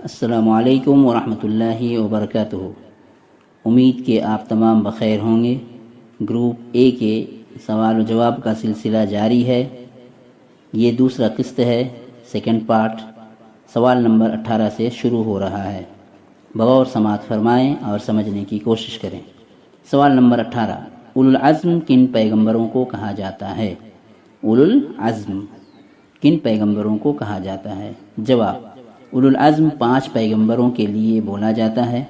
السلام علیکم ورحمۃ اللہ وبرکاتہ۔ امید کہ آپ تمام بخیر ہوں گے۔ گروپ اے کے سوال و جواب کا سلسلہ جاری ہے۔ یہ دوسرا قسط ہے، سیکنڈ پارٹ، سوال نمبر 18 سے شروع ہو رہا ہے۔ بغور سماعت فرمائیں اور سمجھنے کی کوشش کریں۔ سوال نمبر 18، اولو العزم کن پیغمبروں کو کہا جاتا ہے؟ اولو العزم کن پیغمبروں کو کہا جاتا ہے؟ جواب، اولو العزم 5 پیغمبروں کے لیے بولا جاتا ہے۔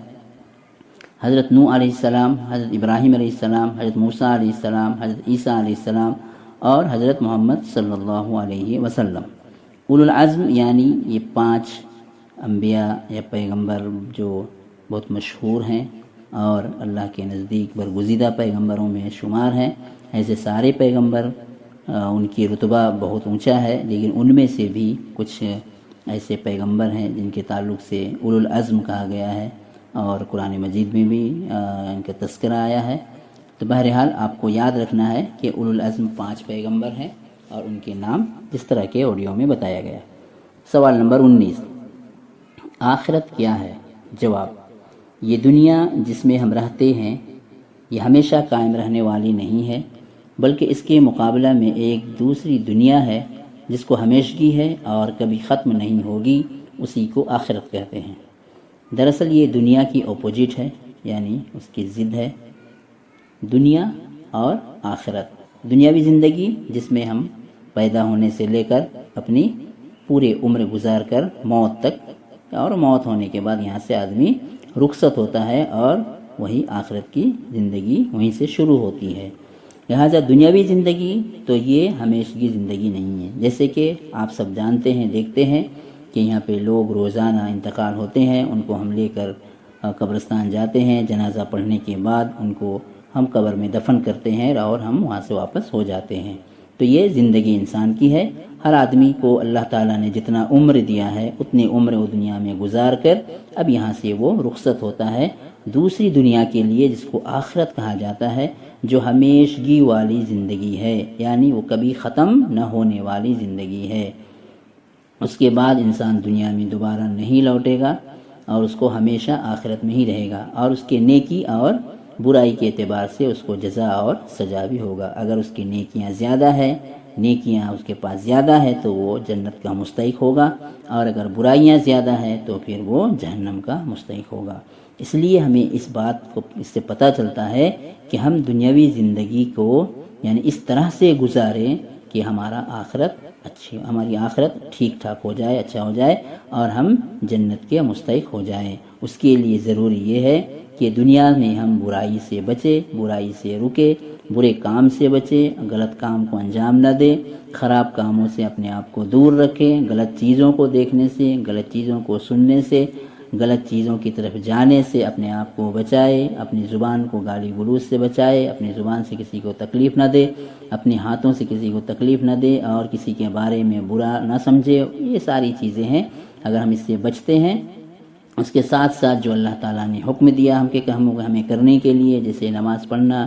حضرت نوح علیہ السلام، حضرت ابراہیم علیہ السلام، حضرت موسیٰ علیہ السلام، حضرت عیسیٰ علیہ السلام اور حضرت محمد صلی اللہ علیہ وسلم۔ اولو العزم یعنی یہ 5 انبیاء یا پیغمبر جو بہت مشہور ہیں اور اللہ کے نزدیک برگزیدہ پیغمبروں میں شمار ہیں۔ ایسے سارے پیغمبر ان کی رتبہ بہت اونچا ہے، لیکن ان میں سے بھی کچھ ایسے پیغمبر ہیں جن کے تعلق سے اولو العزم کہا گیا ہے اور قرآن مجید میں بھی ان کا تذکرہ آیا ہے۔ تو بہرحال آپ کو یاد رکھنا ہے کہ اولو العزم 5 پیغمبر ہیں اور ان کے نام اس طرح کے آڈیو میں بتایا گیا۔ سوال نمبر 19، آخرت کیا ہے؟ جواب، یہ دنیا جس میں ہم رہتے ہیں یہ ہمیشہ قائم رہنے والی نہیں ہے، بلکہ اس کے مقابلہ میں ایک دوسری دنیا ہے جس کو ہمیشگی ہے اور کبھی ختم نہیں ہوگی، اسی کو آخرت کہتے ہیں۔ دراصل یہ دنیا کی اپوزٹ ہے، یعنی اس کی ضد ہے۔ دنیا اور آخرت، دنیاوی زندگی جس میں ہم پیدا ہونے سے لے کر اپنی پورے عمر گزار کر موت تک، اور موت ہونے کے بعد یہاں سے آدمی رخصت ہوتا ہے اور وہی آخرت کی زندگی وہیں سے شروع ہوتی ہے۔ لہٰذا دنیاوی زندگی تو یہ ہمیشگی زندگی نہیں ہے۔ جیسے کہ آپ سب جانتے ہیں، دیکھتے ہیں کہ یہاں پہ لوگ روزانہ انتقال ہوتے ہیں، ان کو ہم لے کر قبرستان جاتے ہیں، جنازہ پڑھنے کے بعد ان کو ہم قبر میں دفن کرتے ہیں اور ہم وہاں سے واپس ہو جاتے ہیں۔ تو یہ زندگی انسان کی ہے۔ ہر آدمی کو اللہ تعالیٰ نے جتنا عمر دیا ہے اتنی عمر وہ دنیا میں گزار کر اب یہاں سے وہ رخصت ہوتا ہے دوسری دنیا کے لیے، جس کو آخرت کہا جاتا ہے، جو ہمیشگی والی زندگی ہے، یعنی وہ کبھی ختم نہ ہونے والی زندگی ہے۔ اس کے بعد انسان دنیا میں دوبارہ نہیں لوٹے گا اور اس کو ہمیشہ آخرت میں ہی رہے گا، اور اس کے نیکی اور برائی کے اعتبار سے اس کو جزا اور سزا بھی ہوگا۔ اگر اس کی نیکیاں زیادہ ہے، نیکیاں اس کے پاس زیادہ ہے تو وہ جنت کا مستحق ہوگا، اور اگر برائیاں زیادہ ہے تو پھر وہ جہنم کا مستحق ہوگا۔ اس لیے ہمیں اس بات کو اس سے پتہ چلتا ہے کہ ہم دنیاوی زندگی کو یعنی اس طرح سے گزاریں کہ ہماری آخرت ٹھیک ٹھاک ہو جائے، اچھا ہو جائے اور ہم جنت کے مستحق ہو جائیں۔ اس کے لیے ضروری یہ ہے کہ دنیا میں ہم برائی سے بچیں، برائی سے رکے، برے کام سے بچیں، غلط کام کو انجام نہ دیں، خراب کاموں سے اپنے آپ کو دور رکھیں، غلط چیزوں کو دیکھنے سے، غلط چیزوں کو سننے سے، غلط چیزوں کی طرف جانے سے اپنے آپ کو بچائے، اپنی زبان کو گالی گلوز سے بچائے، اپنی زبان سے کسی کو تکلیف نہ دے، اپنے ہاتھوں سے کسی کو تکلیف نہ دے اور کسی کے بارے میں برا نہ سمجھے۔ یہ ساری چیزیں ہیں، اگر ہم اس سے بچتے ہیں، اس کے ساتھ ساتھ جو اللہ تعالیٰ نے حکم دیا ہمیں کرنے کے لیے، جیسے نماز پڑھنا،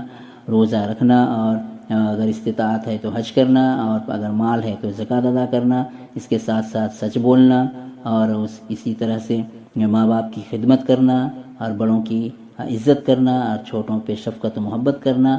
روزہ رکھنا، اور اگر استطاعت ہے تو حج کرنا، اور اگر مال ہے تو زکوٰۃ ادا کرنا، اس کے ساتھ ساتھ سچ بولنا، اور اسی طرح سے ماں باپ کی خدمت کرنا، اور بڑوں کی عزت کرنا، اور چھوٹوں پہ شفقت و محبت کرنا،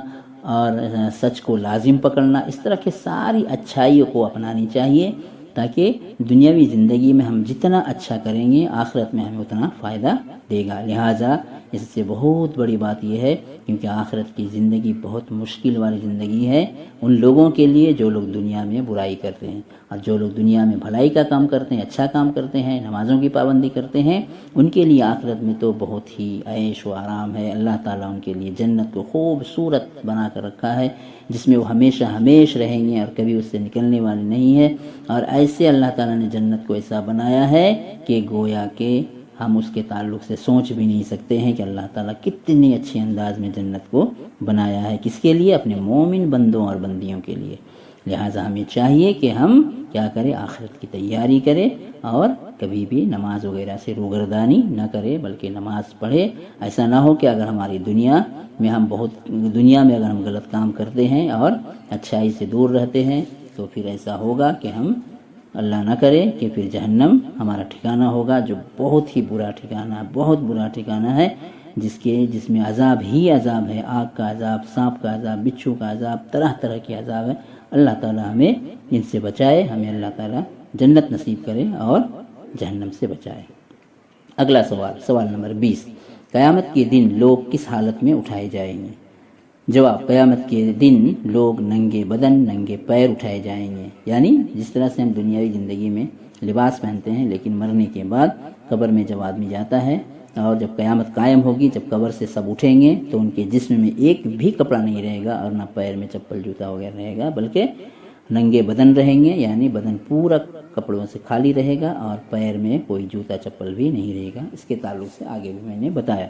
اور سچ کو لازم پکڑنا، اس طرح کے ساری اچھائیوں کو اپنانی چاہیے، تاکہ دنیاوی زندگی میں ہم جتنا اچھا کریں گے آخرت میں ہمیں اتنا فائدہ دے گا۔ لہٰذا اس سے بہت بڑی بات یہ ہے، کیونکہ آخرت کی زندگی بہت مشکل والی زندگی ہے ان لوگوں کے لیے جو لوگ دنیا میں برائی کرتے ہیں، اور جو لوگ دنیا میں بھلائی کا کام کرتے ہیں، اچھا کام کرتے ہیں، نمازوں کی پابندی کرتے ہیں، ان کے لیے آخرت میں تو بہت ہی عیش و آرام ہے۔ اللہ تعالیٰ ان کے لیے جنت کو خوبصورت بنا کر رکھا ہے، جس میں وہ ہمیشہ ہمیش رہیں گے اور کبھی اس سے نکلنے والے نہیں ہیں۔ اور ایسے اللہ تعالیٰ نے جنت کو ایسا بنایا ہے کہ گویا کہ ہم اس کے تعلق سے سوچ بھی نہیں سکتے ہیں کہ اللہ تعالیٰ کتنے اچھے انداز میں جنت کو بنایا ہے، کس کے لیے؟ اپنے مومن بندوں اور بندیوں کے لیے۔ لہٰذا ہمیں چاہیے کہ ہم کیا کریں؟ آخرت کی تیاری کریں اور کبھی بھی نماز وغیرہ سے روگردانی نہ کرے، بلکہ نماز پڑھے۔ ایسا نہ ہو کہ اگر ہماری دنیا میں اگر ہم غلط کام کرتے ہیں اور اچھائی سے دور رہتے ہیں تو پھر ایسا ہوگا کہ ہم اللہ نہ کرے کہ پھر جہنم ہمارا ٹھکانہ ہوگا، جو بہت ہی برا ٹھکانہ، بہت برا ٹھکانہ ہے، جس میں عذاب ہی عذاب ہے، آگ کا عذاب، سانپ کا عذاب، بچھو کا عذاب، طرح طرح کے عذاب ہے۔ اللہ تعالیٰ ہمیں ان سے بچائے، ہمیں اللہ تعالیٰ جنت نصیب کرے اور جہنم سے بچائے۔ اگلا سوال نمبر 20، قیامت کے دن لوگ کس حالت میں اٹھائے جائیں گے؟ جواب، قیامت کے دن لوگ ننگے بدن، ننگے پیر اٹھائے جائیں گے، یعنی جس طرح سے ہم دنیاوی زندگی میں لباس پہنتے ہیں، لیکن مرنے کے بعد قبر میں جب آدمی جاتا ہے اور جب قیامت قائم ہوگی، جب قبر سے سب اٹھیں گے تو ان کے جسم میں ایک بھی کپڑا نہیں رہے گا اور نہ پیر میں چپل جوتا وغیرہ رہے گا، بلکہ ننگے بدن رہیں گے، یعنی بدن پورا کپڑوں سے خالی رہے گا اور پیر میں کوئی جوتا چپل بھی نہیں رہے گا۔ اس کے تعلق سے آگے بھی میں نے بتایا۔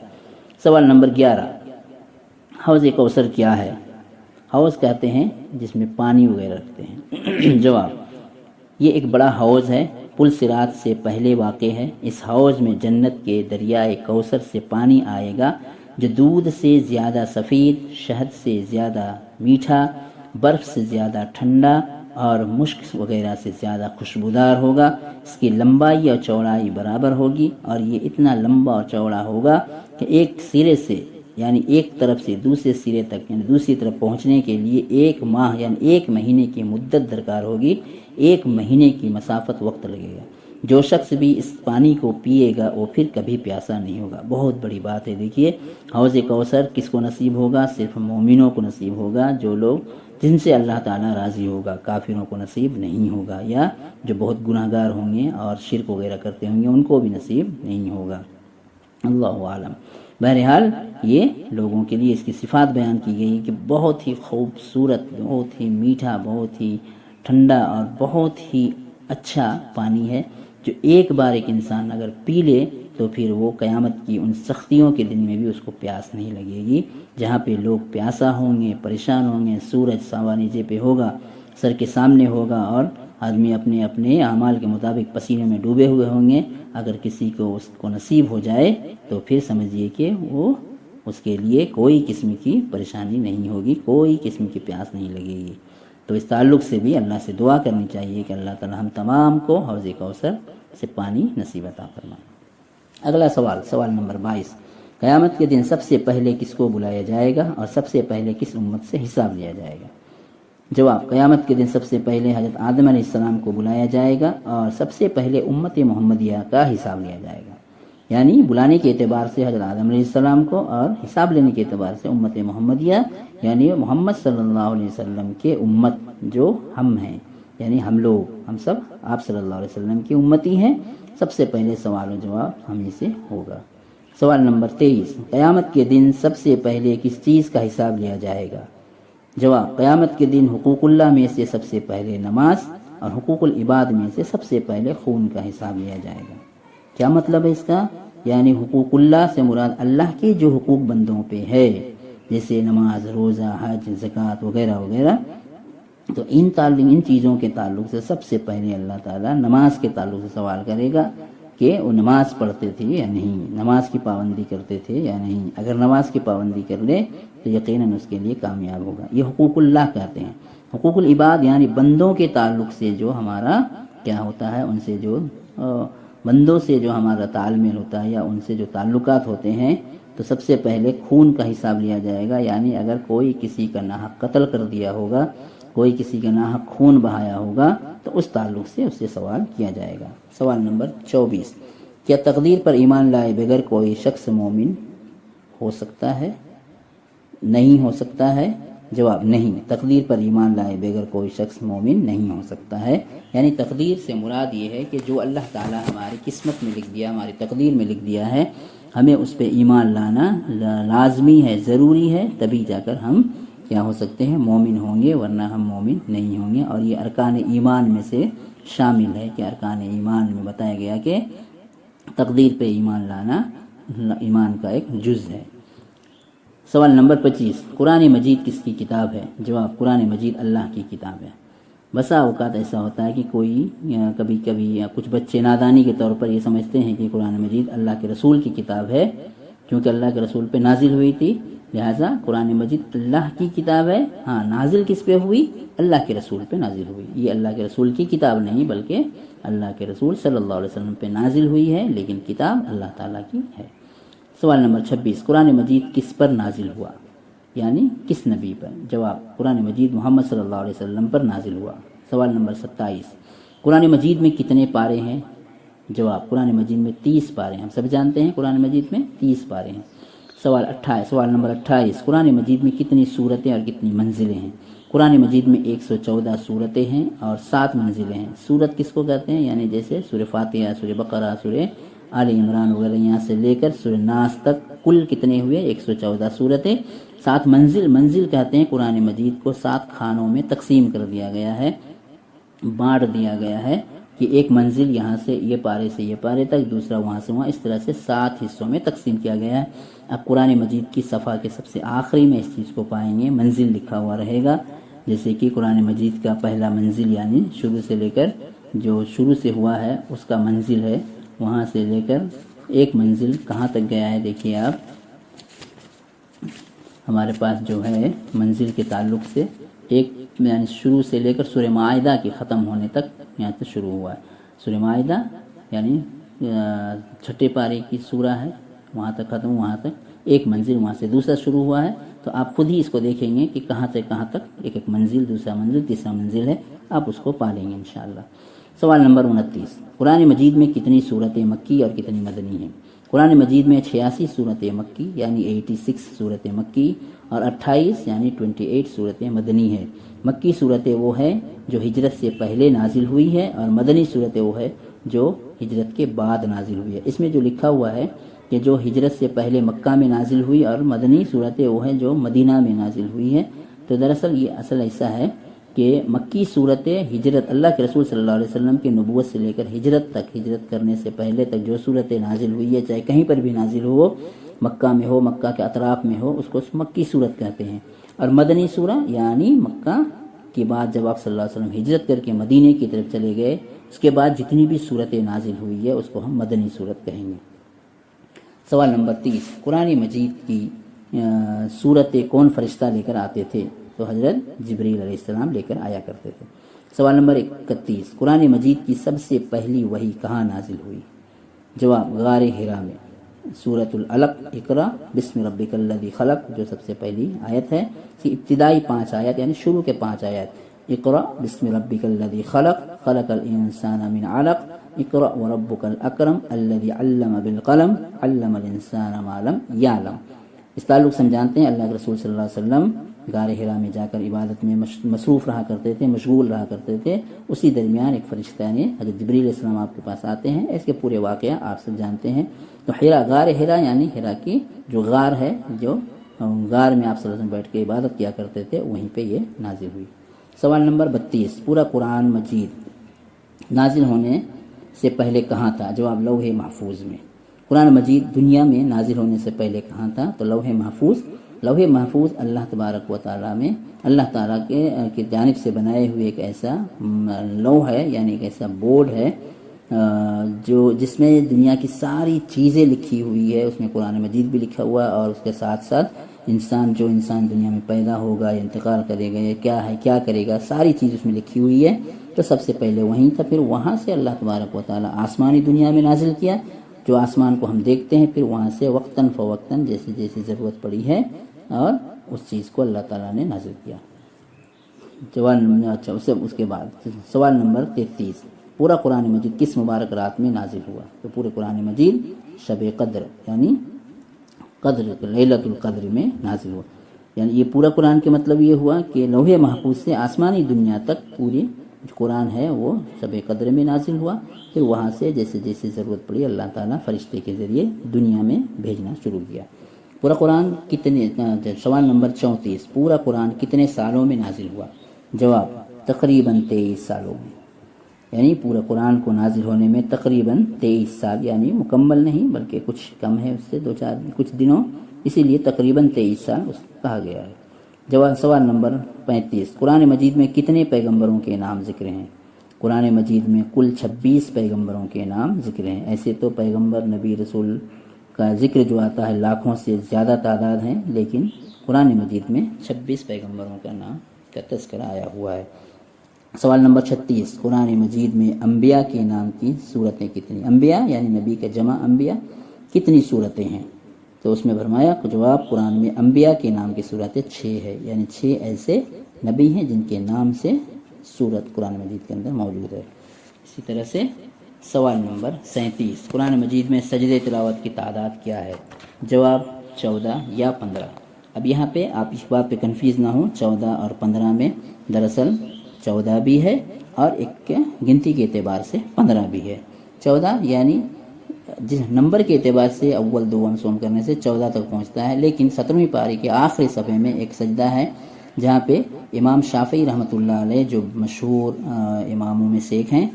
سوال نمبر 11، حوض کوثر کیا ہے؟ حوض کہتے ہیں جس میں پانی وغیرہ رکھتے ہیں۔ جواب، یہ ایک بڑا حوض ہے، پل صراط سے پہلے واقع ہے۔ اس حوض میں جنت کے دریائے کوثر سے پانی آئے گا جو دودھ سے زیادہ سفید، شہد سے زیادہ میٹھا، برف سے زیادہ ٹھنڈا اور مشک وغیرہ سے زیادہ خوشبودار ہوگا۔ اس کی لمبائی اور چوڑائی برابر ہوگی اور یہ اتنا لمبا اور چوڑا ہوگا کہ ایک سرے سے یعنی ایک طرف سے دوسرے سرے تک یعنی دوسری طرف پہنچنے کے لیے 1 ماہ یعنی 1 مہینے کی مدت درکار ہوگی، 1 مہینے کی مسافت وقت لگے گا۔ جو شخص بھی اس پانی کو پیے گا وہ پھر کبھی پیاسا نہیں ہوگا۔ بہت بڑی بات ہے۔ دیکھیے، حوض کوثر کس کو نصیب ہوگا؟ صرف مومنوں کو نصیب ہوگا، جو لوگ جن سے اللہ تعالیٰ راضی ہوگا۔ کافروں کو نصیب نہیں ہوگا، یا جو بہت گناہ گار ہوں گے اور شرک وغیرہ کرتے ہوں گے ان کو بھی نصیب نہیں ہوگا۔ اللہ عالم۔ بہرحال یہ لوگوں کے لیے اس کی صفات بیان کی گئی کہ بہت ہی خوبصورت، بہت ہی میٹھا، بہت ہی ٹھنڈا اور بہت ہی اچھا پانی ہے، جو ایک بار ایک انسان اگر پی لے تو پھر وہ قیامت کی ان سختیوں کے دن میں بھی اس کو پیاس نہیں لگے گی، جہاں پہ لوگ پیاسا ہوں گے، پریشان ہوں گے، سورج ساوا نیچے پہ ہوگا، سر کے سامنے ہوگا اور آدمی اپنے اپنے اعمال کے مطابق پسینے میں ڈوبے ہوئے ہوں گے۔ اگر کسی کو اس کو نصیب ہو جائے تو پھر سمجھیے کہ وہ اس کے لیے کوئی قسم کی پریشانی نہیں ہوگی، کوئی قسم کی پیاس نہیں لگے گی۔ تو اس تعلق سے بھی اللہ سے دعا کرنی چاہیے کہ اللہ تعالی ہم تمام کو حوض کوثر سے پانی نصیب عطا فرمائے۔ اگلا سوال نمبر 22، قیامت کے دن سب سے پہلے کس کو بلایا جائے گا اور سب سے پہلے کس امت سے حساب لیا جائے گا؟ جواب، قیامت کے دن سب سے پہلے حضرت آدم علیہ السلام کو بلایا جائے گا اور سب سے پہلے امت محمدیہ کا حساب لیا جائے گا، یعنی بلانے کے اعتبار سے حضرت آدم علیہ السلام کو اور حساب لینے کے اعتبار سے امت محمدیہ، یعنی محمد صلی اللہ علیہ وسلم کے امت جو ہم ہیں، یعنی ہم لوگ، ہم سب آپ صلی اللہ علیہ وسلم کی امتی ہیں۔ سب سے پہلے سوال و جواب ہمیں سے ہوگا۔ سوال نمبر 23، قیامت کے دن سب سے پہلے کس چیز کا حساب لیا جائے گا؟ جواب، قیامت کے دن حقوق اللہ میں سے سب سے پہلے نماز اور حقوق العباد میں سے سب سے پہلے خون کا حساب لیا جائے گا۔ کیا مطلب ہے اس کا؟ یعنی حقوق اللہ سے مراد اللہ کے جو حقوق بندوں پہ ہے، جیسے نماز، روزہ، حج، زکوٰۃ وغیرہ وغیرہ، تو ان چیزوں کے تعلق سے سب سے پہلے اللہ تعالیٰ نماز کے تعلق سے سوال کرے گا کہ وہ نماز پڑھتے تھے یا نہیں، نماز کی پابندی کرتے تھے یا نہیں۔ اگر نماز کی پابندی کر لے تو یقیناً اس کے لیے کامیاب ہوگا۔ یہ حقوق اللہ کہتے ہیں۔ حقوق العباد یعنی بندوں کے تعلق سے جو ہمارا کیا ہوتا ہے، ان سے جو بندوں سے جو ہمارا تال میل ہوتا ہے یا ان سے جو تعلقات ہوتے ہیں، تو سب سے پہلے خون کا حساب لیا جائے گا، یعنی اگر کوئی کسی کا ناحق قتل کر دیا ہوگا، کوئی کسی کا ناحق خون بہایا ہوگا تو اس تعلق سے اس سے سوال کیا جائے گا۔ سوال نمبر 24، کیا تقدیر پر ایمان لائے بغیر کوئی شخص مومن ہو سکتا ہے؟ نہیں ہو سکتا ہے۔ جواب، نہیں، تقدیر پر ایمان لائے بغیر کوئی شخص مومن نہیں ہو سکتا ہے۔ یعنی تقدیر سے مراد یہ ہے کہ جو اللہ تعالیٰ ہماری قسمت میں لکھ دیا، ہماری تقدیر میں لکھ دیا ہے، ہمیں اس پہ ایمان لانا لازمی ہے، ضروری ہے، تبھی جا کر ہم کیا ہو سکتے ہیں، مومن ہوں گے، ورنہ ہم مومن نہیں ہوں گے۔ اور یہ ارکان ایمان میں سے شامل ہے کہ ارکان ایمان میں بتایا گیا کہ تقدیر پہ ایمان لانا ایمان کا ایک جز ہے۔ سوال نمبر 25، قرآن مجید کس کی کتاب ہے؟ جواب، قرآن مجید اللہ کی کتاب ہے۔ بسا اوقات ایسا ہوتا ہے کہ کوئی کبھی یا کچھ بچے نادانی کے طور پر یہ سمجھتے ہیں کہ قرآن مجید اللہ کے رسول کی کتاب ہے، کیونکہ اللہ کے رسول پہ نازل ہوئی تھی، لہٰذا قرآن مجید اللہ کی کتاب ہے، ہاں نازل کس پہ ہوئی؟ اللہ کے رسول پہ نازل ہوئی. یہ اللہ کے رسول کی کتاب نہیں بلکہ اللہ کے رسول صلی اللہ علیہ وسلم پہ نازل ہوئی ہے، لیکن کتاب اللہ تعالیٰ کی ہے. سوال نمبر 26، قرآن مجید کس پر نازل ہوا؟ یعنی کس نبی پر؟ جواب، قرآن مجید محمد صلی اللہ علیہ وسلم پر نازل ہوا. سوال نمبر 27، قرآن مجید میں کتنے پارے ہیں؟ جواب، قرآن مجید میں 30 پارے ہیں. ہم سب جانتے ہیں قرآن مجید میں 30 پارے ہیں. سوال نمبر 28، قرآن مجید میں کتنی سورتیں اور کتنی منزلیں ہیں؟ قرآن مجید میں 114 سورتیں ہیں اور 7 منزلیں ہیں. سورت کس کو کہتے ہیں؟ یعنی جیسے سورہ فاتحہ، سورہ بقرہ، سورہ آل عمران وغیرہ یہاں سے لے کر سورہ ناس تک کل کتنے ہوئے؟ 114 سورتیں. 7 منزل کہتے ہیں قرآن مجید کو 7 خانوں میں تقسیم کر دیا گیا ہے، بانٹ دیا گیا ہے کہ ایک منزل یہاں سے یہ پارے سے یہ پارے تک، دوسرا وہاں سے وہاں، اس طرح سے 7 حصوں میں تقسیم کیا گیا ہے. اب قرآن مجید کی صفحہ کے سب سے آخری میں اس چیز کو پائیں گے، منزل لکھا ہوا رہے گا. جیسے کہ قرآن مجید کا پہلا منزل یعنی شروع سے لے کر جو شروع سے ہوا ہے اس کا منزل ہے، وہاں سے لے کر ایک منزل کہاں تک گیا ہے؟ دیکھیے آپ، ہمارے پاس جو ہے منزل کے تعلق سے ایک یعنی شروع سے لے کر سورہ معاہدہ کے ختم ہونے تک یہاں سے شروع ہوا ہے. سورہ معاہدہ یعنی 6 پارے کی سورہ ہے، وہاں تک ختم، وہاں تک ایک منزل، وہاں سے دوسرا شروع ہوا ہے. تو آپ خود ہی اس کو دیکھیں گے کہ کہاں سے کہاں تک ایک منزل، دوسرا منزل، تیسرا منزل ہے، آپ اس کو پالیں گے انشاءاللہ. سوال نمبر 29، قرآن مجید میں کتنی سورتیں مکی اور کتنی مدنی ہیں؟ قرآن مجید میں 86 سورتیں مکی یعنی 86 سورتیں مکی اور 28 یعنی 28 سورتیں مدنی ہیں. مکی صورتیں وہ ہیں جو ہجرت سے پہلے نازل ہوئی ہے اور مدنی صورتیں وہ ہے جو ہجرت کے بعد نازل ہوئی ہے. اس میں جو لکھا ہوا ہے کہ جو ہجرت سے پہلے مکہ میں نازل ہوئی اور مدنی صورتیں وہ ہیں جو مدینہ میں نازل ہوئی ہیں. تو دراصل یہ اصل ایسا ہے کہ مکی صورتیں ہجرت اللہ کے رسول صلی اللہ علیہ وسلم کی نبوت سے لے کر ہجرت تک، ہجرت کرنے سے پہلے تک جو صورتیں نازل ہوئی ہے، چاہے کہیں پر بھی نازل ہو، مکہ میں ہو، مکہ کے اطراف میں ہو، اس کو مکی صورت کہتے ہیں. اور مدنی سورہ یعنی مکہ کے بعد جب آپ صلی اللہ علیہ وسلم ہجرت کر کے مدینے کی طرف چلے گئے، اس کے بعد جتنی بھی صورتیں نازل ہوئی ہے اس کو ہم مدنی صورت کہیں گے. سوال نمبر 30، قرآن مجید کی صورتیں کون فرشتہ لے کر آتے تھے؟ تو حضرت جبریل علیہ السلام لے کر آیا کرتے تھے. سوال نمبر 31، قرآن مجید کی سب سے پہلی وحی کہاں نازل ہوئی؟ جواب، غار حرا میں. سورۃ العلق، اقرا بسم ربک الذی خلق جو سب سے پہلی آیت ہے. اس کی ابتدائی 5 آیات یعنی شروع کے 5 آیات، اقرا بسم ربک الذی خلق، خلق الانسان من علق، اقرا وربک الاکرم الذی علم بالقلم، علم الانسان ما لم یعلم. اس تعلق سے ہم جانتے ہیں اللہ کے رسول صلی اللہ علیہ وسلم غار حرا میں جا کر عبادت میں مصروف رہا کرتے تھے، مشغول رہا کرتے تھے. اسی درمیان ایک فرشتہ نے حضرت جبریل علیہ السلام آپ کے پاس آتے ہیں. اس کے پورے واقعہ آپ سب جانتے ہیں. تو حرا، غار حرا یعنی حرا کی جو غار ہے، جو غار میں آپ صلی اللہ علیہ وسلم بیٹھ کے عبادت کیا کرتے تھے، وہیں پہ یہ نازل ہوئی. سوال نمبر 32، پورا قرآن مجید نازل ہونے سے پہلے کہاں تھا؟ جواب، لوح محفوظ میں. قرآن مجید دنیا میں نازل ہونے سے پہلے کہاں تھا؟ تو لوح محفوظ. لوح محفوظ اللہ تبارک و تعالیٰ میں اللہ تعالیٰ کی جانب سے بنائے ہوئے ایک ایسا لوح ہے، یعنی ایک ایسا بورڈ ہے جو جس میں دنیا کی ساری چیزیں لکھی ہوئی ہے. اس میں قرآن مجید بھی لکھا ہوا ہے اور اس کے ساتھ ساتھ انسان دنیا میں پیدا ہوگا یا انتقال کرے گا یا کیا ہے کیا کرے گا، ساری چیز اس میں لکھی ہوئی ہے. تو سب سے پہلے وہیں تھا. پھر وہاں سے اللہ تبارک و تعالیٰ آسمانی دنیا میں نازل کیا، جو آسمان کو ہم دیکھتے ہیں. پھر وہاں سے وقتاً فوقتاً جیسی جیسی ضرورت پڑی ہے اور اس چیز کو اللہ تعالیٰ نے نازل کیا. اس کے بعد سوال نمبر 33، پورا قرآن مجید کس مبارک رات میں نازل ہوا؟ تو پورے قرآن مجید شب قدر یعنی قدر لیلۃ القدر میں نازل ہوا. یعنی یہ پورا قرآن کے مطلب یہ ہوا کہ لوح محفوظ سے آسمانی دنیا تک پوری جو قرآن ہے وہ شب قدر میں نازل ہوا. پھر وہاں سے جیسے جیسے ضرورت پڑی اللہ تعالیٰ فرشتے کے ذریعے دنیا میں بھیجنا شروع کیا. پورا قرآن کتنے سوال نمبر 34، پورا قرآن کتنے سالوں میں نازل ہوا؟ جواب، تقریباً 23 سالوں میں. یعنی پورا قرآن کو نازل ہونے میں تقریباً 23 سال، یعنی مکمل نہیں بلکہ کچھ کم ہے اس سے، 2-4 کچھ دنوں، اسی لیے تقریباً 23 سال اس کہا گیا ہے. جواب، سوال نمبر 35، قرآن مجید میں کتنے پیغمبروں کے نام ذکر ہیں؟ قرآن مجید میں کل 26 پیغمبروں کے نام ذکر ہیں. ایسے تو پیغمبر، نبی، رسول کا ذکر جو آتا ہے لاکھوں سے زیادہ تعداد ہیں، لیکن قرآن مجید میں 26 پیغمبروں کا نام کا تذکرہ آیا ہوا ہے۔ سوال نمبر 36، قرآن مجید میں انبیاء کے نام کی صورتیں کتنی؟ انبیاء یعنی نبی کا جمع انبیاء، کتنی صورتیں ہیں؟ تو اس میں فرمایا جواب قرآن میں انبیاء کے نام کی صورتیں 6 ہے، یعنی 6 ایسے نبی ہیں جن کے نام سے صورت قرآن مجید کے اندر موجود ہے۔ اسی طرح سے سوال نمبر 37، قرآن مجید میں سجدے تلاوت کی تعداد کیا ہے؟ جواب 14 یا 15۔ اب یہاں پہ آپ اس بات پہ کنفیوز نہ ہوں، 14 اور 15 میں دراصل 14 بھی ہے اور ایک گنتی کے اعتبار سے 15 بھی ہے۔ 14 یعنی جس نمبر کے اعتبار سے اول دوم سوم کرنے سے 14 تک پہنچتا ہے، لیکن 17ویں پاری کے آخری صفحے میں ایک سجدہ ہے جہاں پہ امام شافعی رحمۃ اللہ علیہ جو مشہور اماموں میں سے ایک ہیں،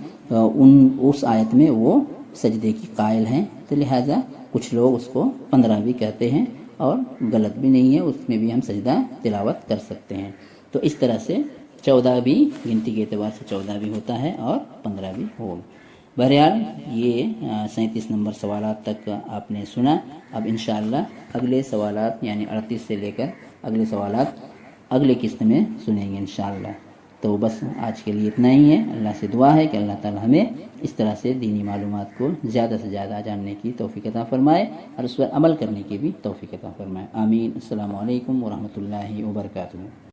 اس آیت میں وہ سجدے کی قائل ہیں، تو لہٰذا کچھ لوگ اس کو 15 بھی کہتے ہیں اور غلط بھی نہیں ہے، اس میں بھی ہم سجدہ تلاوت کر سکتے ہیں۔ تو اس طرح سے 14 بھی گنتی کے اعتبار سے 14 بھی ہوتا ہے اور 15 بھی ہوگا۔ بہرحال یہ 37 نمبر سوالات تک آپ نے سنا۔ اب انشاءاللہ اگلے سوالات یعنی 38 سے لے کر اگلے سوالات اگلے قسط میں سنیں گے انشاءاللہ۔ تو بس آج کے لیے اتنا ہی ہے۔ اللہ سے دعا ہے کہ اللہ تعالی ہمیں اس طرح سے دینی معلومات کو زیادہ سے زیادہ جاننے کی توفیق عطا فرمائے اور اس پر عمل کرنے کی بھی توفیق عطا فرمائے۔ آمین۔ السلام علیکم ورحمۃ اللہ وبرکاتہ۔